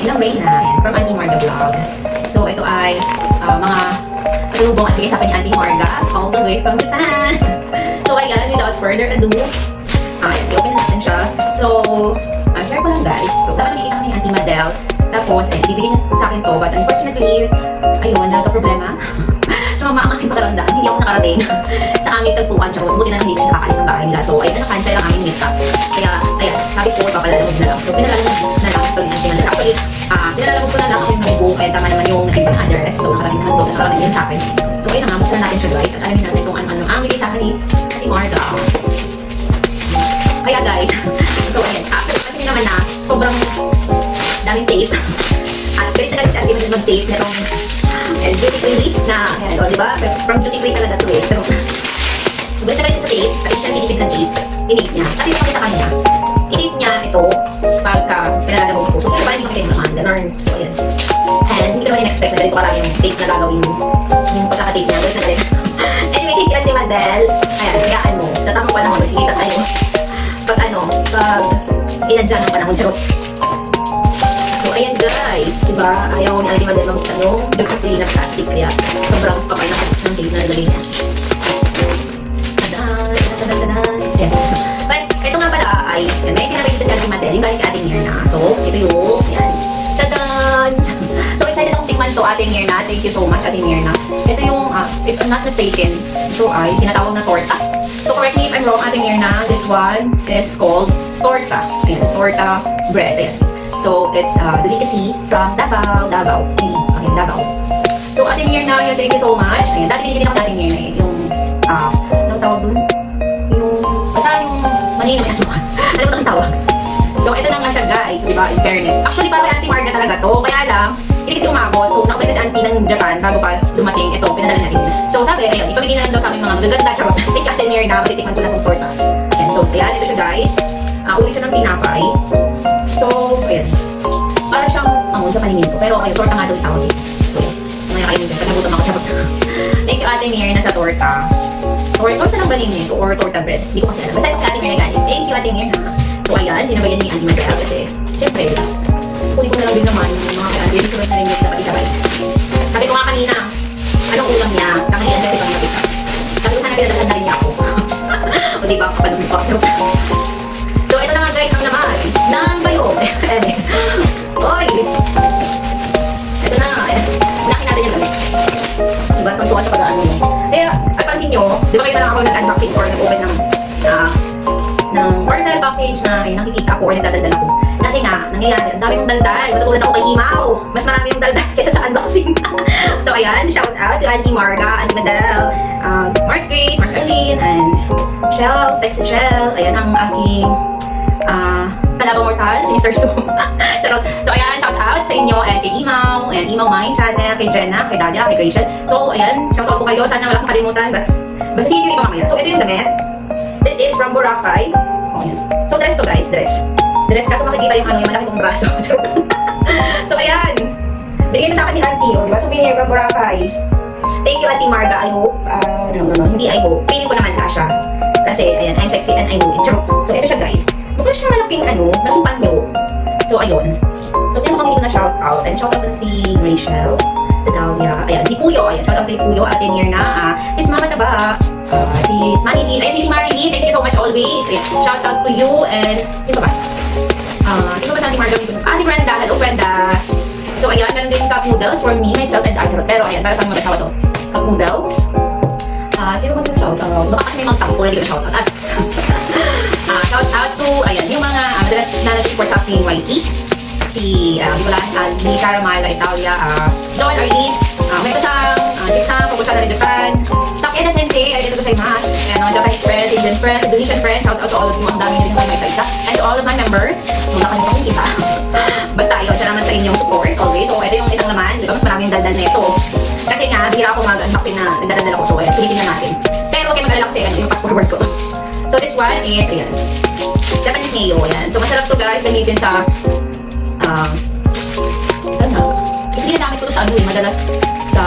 Ilang Reyna, ayan, from Auntie Marga Vlog. So, ito ay mga pasalubong at bigay sa akin ni Auntie Marga all the way from Japan. So, ayan, without further ado, ayan, i-open natin siya. So, share ko lang guys. So, dapat nakikita kami ni Auntie Madel. Tapos, eh, bibigyan niya sa akin to. But unfortunately, ayun, nagka-problema. So, mama ang aking pakiramdam. Hindi ako nakarating sa aming tagpuan. Tsaka, buti na lang hindi siya nakakalis ng bahay nila. So, ayun, na-cancel ang aming meetup. Kaya, ayan, sabi ko, ipapalalamog na lang. So, pinalalamog na lang ito ni Auntie Madel. Actually, pinalalamog ko na lang yung nag-book. Kaya tama naman yung nag-ibang address. So, nakarating naman doon. Nakarating din sa akin. So, ayun na nga, buksan natin siya guys. At alamin natin kung ano-ano ang bigay sa akin ni Auntie Marga. Kaya guys, so ayan, kasi naman na, sobrang daming tape. At galit na galit sa atin mag-tape na itong duty free na, ayan, o diba? From duty free talaga to eh. So, galit na galit sa tape, kasi siya tinipid ng tape, tinip niya. At yung sa kanya, tinip niya ito, pagka pinalalamog ko. So, pero parang hindi makita yung naman, ganun. So, ayan. And hindi ko naman in-expect na ganito karami yung tape na gagawin yung pagkaka-tape niya. Galit na galit. Anyway, thank you, Auntie Madel. Ayan, hayaan mo. Tatamang panahon, makikita tayo. Pag inadya ng panahon, charot. So, ayan guys, diba? Ayaw ni Auntie Madel mamukta yung duty-free na plastic, kaya sobrang kapay na ng tape na nalagay niya. Tadan! Ayan. But, ito nga pala ay, may sinabay dito si Auntie Madel, yung galing kay Ate Mirna. So, ito yung, ayan. Tadan! So, excited akong tikman to, Ate Mirna. Thank you so much, Ate Mirna. Ito yung, if I'm not mistaken, ito ay tinatawag na torta. So, correct me if I'm wrong, Ate Mirna, this one is called torta. Ayan, torta bread. Ayan. So, it's delicacy from Davao. Okay, Davao. So, Ate Mirna, ayan, thank you so much. Ayan, dati binigyan ako Ate Mirna eh. Yung, anong tawag dun? Yung, basta yung manina may asukan. Alam mo ito ang tawag. So, ito na nga siya guys, di ba? In fairness. Actually, para Auntie Marga talaga to. Kaya lang, hindi kasi umabot. So, nakapit si Auntie ng Japan bago pa dumating. Ito, pinadala natin. So, sabi, ayun, ipamigay na lang daw sa amin mga magaganda. Charot. Thank you, Ate Mirna. Matitikman ko na itong torta. Ayan, so, ayan, ito siya guys. Uli siya ng tinapay. So, ayan. Para siyang amon sa paningin ko. Pero, ayun, torta nga daw tawag. So, mamaya kayo dyan. Pagnagutom ako, charot. Thank you, Ate Mirna, sa torta. Torta lang ba nito? Or torta bread? Hindi ko kasi alam. Basta ito kay Ate Mirna galing. Thank you, Ate Mirna. So, ayan, sinabayan niya yung Auntie Madel kasi, syempre, kunin ko na lang din naman yung mga kay-Auntie. Gusto na rin yung dapat isabay. Sabi ko nga kanina, anong ulam niya? Tanghalian siya itong napita. Sabi ko sana pinadalhan na rin niya ako. O diba, kapalumit ko. So, ito na nga guys, ang naman ng bayo. Oy! Ito na nga, laki natin yung gamit. Diba, tuntuan sa pag-ano mo. Kaya, ay pansin nyo, di ba kayo na ako nag-unboxing or nag-open ng parcel package na nakikita ko or nagdadaldal ako. Kasi nga, nangyayari, ang dami kong daldal. Matutulad ako kay Imaw. Mas marami yung daldal kaysa sa unboxing. So, ayan, shout out to Auntie Marga, Auntie Madel, Mars Grace, Mars Arlene, and Shell, Sexy Shell. Ayan ang aking kalabang mortal, si Mr. Sum. So, ayan, shout out sa inyo, and kay Imaw, and Imaw Mind Channel, kay Jenna, kay Dalia, kay Rachel. So, ayan, shout out po kayo. Sana wala kong kalimutan. Basta see you iba mamaya. So, ito yung damit. This is from Boracay. Oh, ayan. So, dress to guys, dress. Dress kasi makikita yung yung malaki kong braso. So, ayan. Bigay na sa akin ni Auntie. Diba? Souvenir from Boracay. Thank you, Auntie Marga. I hope. No. Hindi I hope. Feeling ko naman siya. Kasi, ayan, I'm sexy and I know it. So, ito siya guys. Mukha siyang malaking panyo. So, ayun. So, kaya kami dito na shout out. And shout out to si Rachel. Si Dalia. Ayan, si Puyo. Ayan, shout out kay Puyo. Ate Mirna. Si Mama Taba. Si Marilyn. Ayan, si Marilyn. Thank you so much always. Ayan, shout out to you. And, sino ba? Sino ba sa Auntie Marga? Si Brenda. Hello, Brenda. So, ayan, meron din cup noodles for me, myself, and Archerot. Pero, ayan, para saan mag-shout out. Cup noodles. Sino ba shout out? Baka kasi may magtampo na hindi ko na shout out. Shout out to, ayan, yung mga madalas na nag-support sa aking YT. Si Nicolas, ni Caramela, Italia, Joel, Arlene, may kasang, Jixam, Pabucha na rin Japan, Takeda Sensei, ay dito ko sa imas, and mga Japanese friends, Indian friends, Indonesian friends, shout out to all of you, ang dami nyo rin may isa-isa, and to all of my members, wala kanyo akong kita. Basta, ayun, salamat sa inyong support, always. So, ito yung isang naman, di ba, mas maraming daldal na ito. Kasi nga, bira ako mag-unboxing na nagdadaldal ako, so, ayan, pilitin na natin. Pero, huwag kayo mag-alala kasi, yung fast forward ko. So, this one is, ayan, Japanese mayo, ayan. So, masarap to guys, gamitin sa, kasi ginagamit ko to sa madalas sa,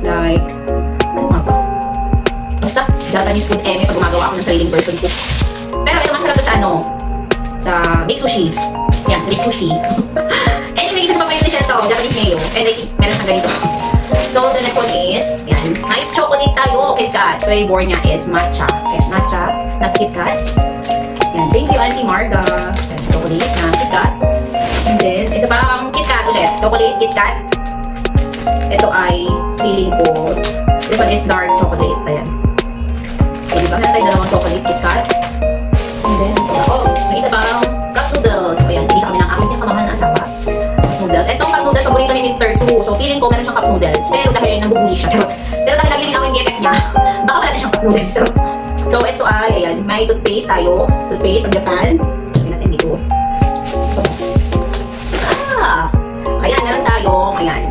like, ano nga ba? Basta, Japanese food pag gumagawa ako ng sariling version ko. Pero ito masarap to sa sa bake sushi. Yan, sa bake sushi. Oo, Japanese mayo. And I think meron siyang ganito. So, the next one is, yan. May chocolate tayo, KitKat. Flavor niya is matcha. Ayan, matcha na KitKat. Yan, thank you, Auntie Marga. Ayan, chocolate na KitKat. And then, isa pang KitKat ulit. Chocolate KitKat. Ito ay, feeling ko, this one is dark chocolate. Ayan. So, diba? Meron tayo dalawang chocolate KitKat. And then, ito na. Oh, may isa pang cup noodles. So, ayan, tigisa kami ng aking pinakamahal na asawa. Noodles. Itong cup noodles, paborito ni Mr. Su. So, feeling ko meron siyang cup noodles. Pero dahil nabubuli siya. Pero dahil lagi din ako yung GFF niya, baka wala na siyang cup noodles. So, ito ay, ayan, may toothpaste tayo. Toothpaste from Japan. Tignan natin dito. Ayan, meron tayo. Ayan.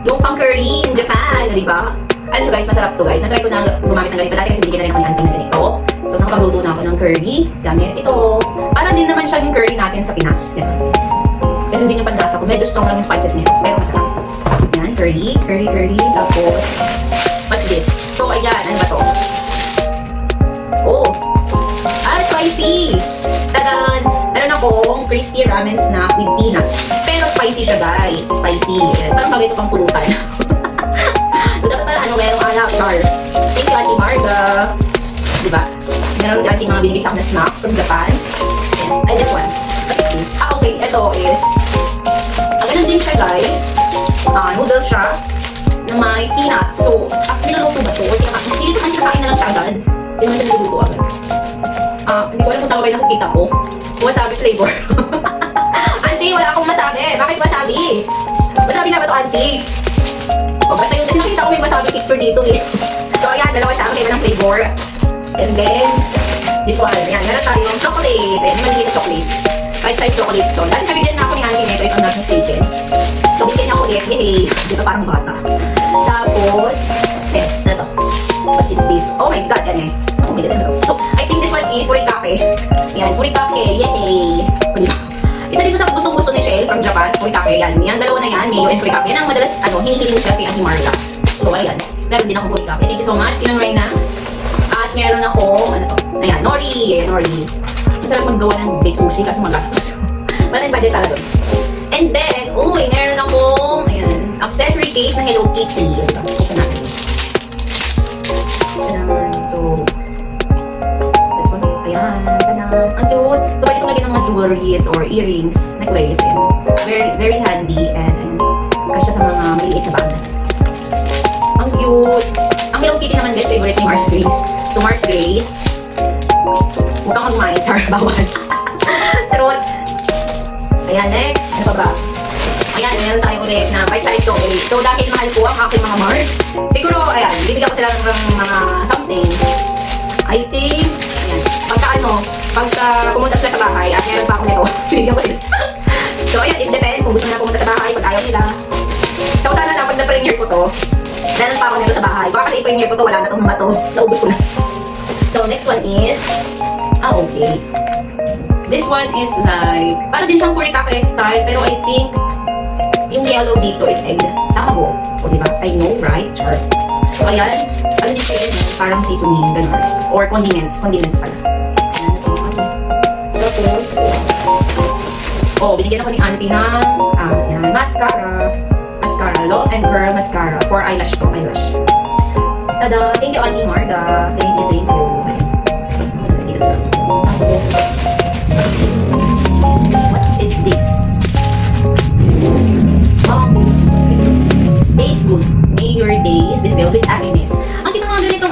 Yung pang curry in Japan. Diba? Alam nyo guys, masarap to guys. Na-try ko na gumamit ng ganito. Dati kasi binigyan na rin ako ni auntie na ganito. So, nakapagluto na ako ng curry. Gamit ito. Para din naman siya yung curry natin sa Pinas. Diba? Ganun din yung panlasa ko. Medyo strong lang yung spices nito. Pero masarap. Ayan, curry. Curry. Tapos, what's this? So, ayan. Ano ba to? Oh. Spicy. Tadan! Meron akong crispy ramen snack with peanuts. Pero spicy siya, guys. Spicy. Parang bagay ito pang pulutan. So, dapat pala, merong alak. Char. Thank you, Auntie Marga. Diba? Meron si Auntie mga binigay sa akin na snack from Japan. Ayan. Ay, this one. What is this? Okay. Ito is ganun din siya, guys. Noodles siya na may peanuts. So, niluluto ba ito? Hindi naman kinakain na lang siya agad. Hindi naman siya niluluto agad. Hindi ko alam kung tama ba yung nakikita ko. Wasabi flavor. Auntie, wala akong masabi. Bakit wasabi? Wasabi na ba ito, Auntie? O, basta yun. Kasi nakita ko may wasabi picture dito eh. So, ayan, dalawa siya. Ang ng flavor. And then, this one. Ayan, meron tayong chocolate. Ayan, maliit na chocolate. Bite-size chocolate to. Dati nabigyan na ako ni Auntie nito. Ito ang not mistaken. So, bigyan niya ako ulit. Yay! Dito parang bata. Tapos, na to. What is this? Oh my God, yan eh. Oh my God, ano? So, I think this one is furikake. Yan, furikake. Yay! Isa dito sa gustong-gusto ni Shell from Japan. Furikake, yan. Yan, dalawa na yan. Mayo and furikake. Yan ang madalas, hinihiling siya kay Auntie Marga. So, ayan. Meron din akong furikake. Thank you so much. Sinang Reyna. At meron akong, ano to? Ayan, nori. Ayan, nori. Masarap maggawa ng baked sushi kasi magastos. Maraming budget talaga doon. And then, uy, meron akong, ayan, accessory case na Hello Kitty. Ito, ito natin. So, this one, ayan, tanan. Ang cute. So, pwede itong lagyan ng mga jewelries or earrings, necklace, and very handy, and kasya sa mga maliit na bag. Ang cute. Ang Hello Kitty naman guys, favorite ni Mars Grace. So, Mars Grace, huwag kang mag-mind, char, bawal. Tarot. Ayan, next. Ano pa ba? Ayan, meron tayo ulit na bite-size chocolate. So, dahil mahal po ang aking mga Mars, siguro, ayan, bibigyan ko sila ng mga something. I think, ayan, pagka pumunta sila sa bahay, at meron pa ako nito, bibigyan ko sila. So, ayan, it depends kung gusto nila pumunta sa bahay, pag ayaw nila. So, sana lang, pag na-premiere ko to, meron pa ako nito sa bahay. Baka kasi i-premiere ko to, wala na itong mga to, naubos ko na. So, next one is, okay. This one is like, para din siyang furikake style, pero I think, yung yellow dito is egg. Tama po. O, diba? I know, right? Sure. So, ayan. Ano din siya yun? Parang seasoning, gano'n. Or condiments. Condiments pala. Ayan. So, ano? Tapos, oh, binigyan ako ni Auntie ng, ayan, mascara. Mascara. Long and curl mascara. For eyelash to. Eyelash. Tada! Thank you, Auntie Marga. Thank you, thank you. What is this? Days good. May your days be filled with happiness. Ang cute mga ganitong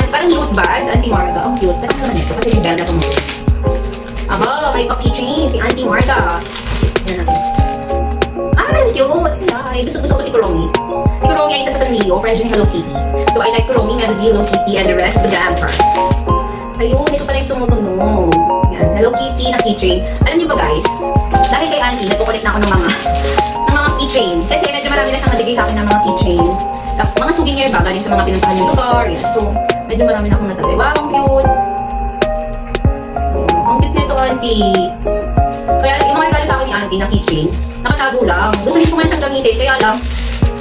parang loot bags, Auntie Marga. Ang cute. Pero naman ito kasi yung ganda itong mga. Aba, may pa-keychain si Auntie Marga. Yan natin. Ang cute. Ay, gusto ko si Kuromi. Si Kuromi ay isa sa Sanrio, friend ni Hello Kitty. So, I like Kuromi, Melody, Hello Kitty, and the rest of the Jam Park. Ayun, ito pala yung tumutunog. Yan, Hello Kitty na keychain. Alam niyo ba guys, dahil kay Auntie, nagkukulit na ako ng mga keychain. Kasi medyo marami na siyang nabigay sa akin ng mga keychain. Mga souvenir ba, galing sa mga pinuntahan yung lugar. Yan. So, medyo marami na akong natabi. Wow, ang cute! Ang cute nito, Auntie. Kaya yung mga regalo sa akin ni Auntie na keychain, nakatago lang. Gusto ko man siyang gamitin, kaya lang,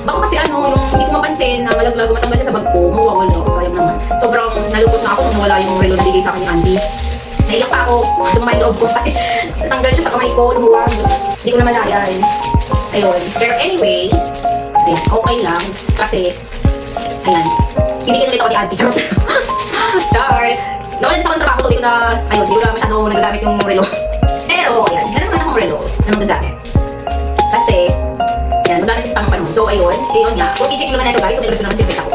baka kasi yung hindi ko mapansin na malaglag, matanggal siya sa bag ko, mawawala ako, sayang naman. Sobrang nalupot na ako nung nawala yung relo na bigay sa akin ni Auntie. Naiyak pa ako, sumamay loob ko kasi natanggal siya sa kamay ko, lumuwag. Hindi ko na malayan. Ayun. Pero anyways, ayan, okay lang. Kasi, ayan, bibigyan ulit ako ni Auntie. Char! Nawalan din sa akong trabaho ko, hindi ko na masyado nagagamit yung relo. Pero, ayan, meron naman akong relo na magagamit. Kasi, ayan, magamit yung tamang panahon. So, ayun nga. Kung i-check naman na ito guys, so nilabas naman siyempre ako.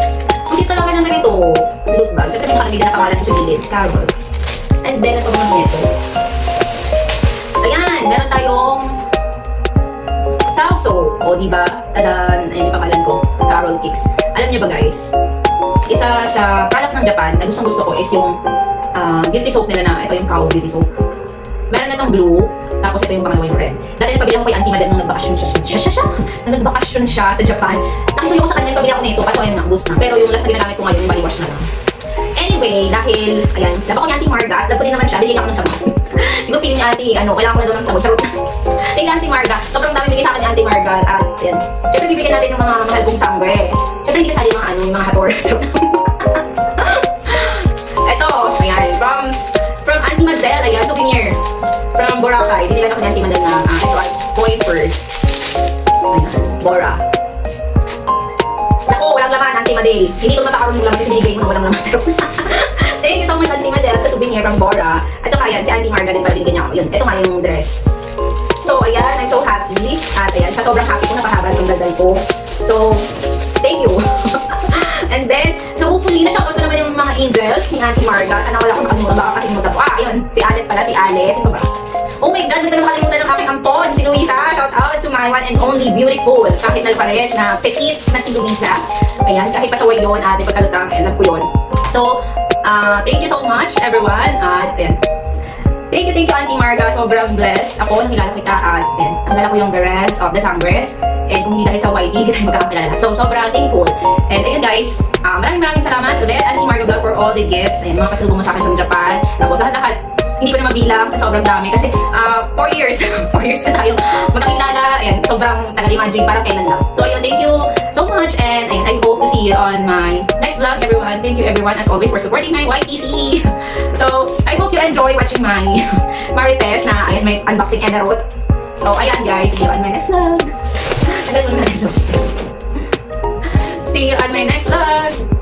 Ang cute talaga naman ito, loot bag. Siyempre may makakagigil na pangalan sa gilid, Carol. And then, ito naman ito. Ayan, meron tayong Tauso. O, diba? Tadan, ayan yung pangalan ko, Carol Kicks. Alam niyo ba guys, isa sa product ng Japan na gusto ko is yung beauty soap nila na ito yung Kao beauty soap. Meron na itong blue, tapos ito yung pangalawa yung red. Dati nagpabili ako kay Auntie Madel nung nagbakasyon siya sa Japan. Nakisuyo ko sa kanya, nagpabili ako nito, kaso ayun nga, boost na. Pero yung last na ginagamit ko ngayon, yung body wash na lang. Anyway, dahil, ayan, laba ko ni Auntie Marga, labo din naman siya, bigyan ako ng sabon. Siguro feeling ni Auntie, kailangan ko na daw ng sabon. Charot. Thank you Auntie Marga, sobrang dami bigay sa akin ni Auntie Marga. At, ayan, syempre bibigyan natin ng mga mahal kong sangre. Syempre hindi kasali yung mga yung mga hator. Ito, ayan, from Auntie Madel, ayan, souvenir. From Boracay, binilan ako ni Auntie Madel na, ito ay coin purse. Ayan, Bora. Naku, walang laman, Auntie Madel. Hindi ko matakaroon ng laman kasi binigay mo na walang laman. Thank you so much, Auntie Madel, sa souvenir from Bora. At saka ayan, si Auntie Marga din pala binigyan niya ako. Yun, ito nga yung dress. So, ayan, I'm so happy. At ayan, sa sobrang happy ko, napahaba yung daldal ko. So, thank you. And then, so hopefully, na-shoutout ko naman yung mga angels ni Auntie Marga. Sana wala akong nakalimutan, baka kalimutan ko. Ayun, si Alet pala, si Alet. Sino ba? Oh my God, hindi ko nakalimutan ng aking ampon, si Luisa. Shout out to my one and only beautiful. Kahit na pa rin, na petite na si Luisa. Ayan, kahit pasaway yun, at ipagkalutang, love ko yun. So, thank you so much, everyone. At, ayan. Thank you, Auntie Marga. Sobrang blessed ako nang kilala kita at kilala ko yung the rest of the Sangres. And kung hindi dahil sa YT, hindi tayo magkakakilala. So, sobrang thankful. And ayun guys, maraming salamat ulit, Auntie Marga Vlog, for all the gifts. Ayan, mga pasalubong mo sa akin from Japan. Tapos lahat-lahat, hindi ko na mabilang sa sobrang dami. Kasi 4 years, 4 years na tayo magkakilala. Ayan, sobrang tagal-imagine, parang kailan lang. So, ayun, thank you so much. And ayun, I hope to see you on my next vlog, everyone. Thank you everyone, as always, for supporting my YTC. So, I hope you enjoy watching my Marites na, ayun, may unboxing Emerald. So, ayan guys, see you on my next vlog. See you on my next vlog.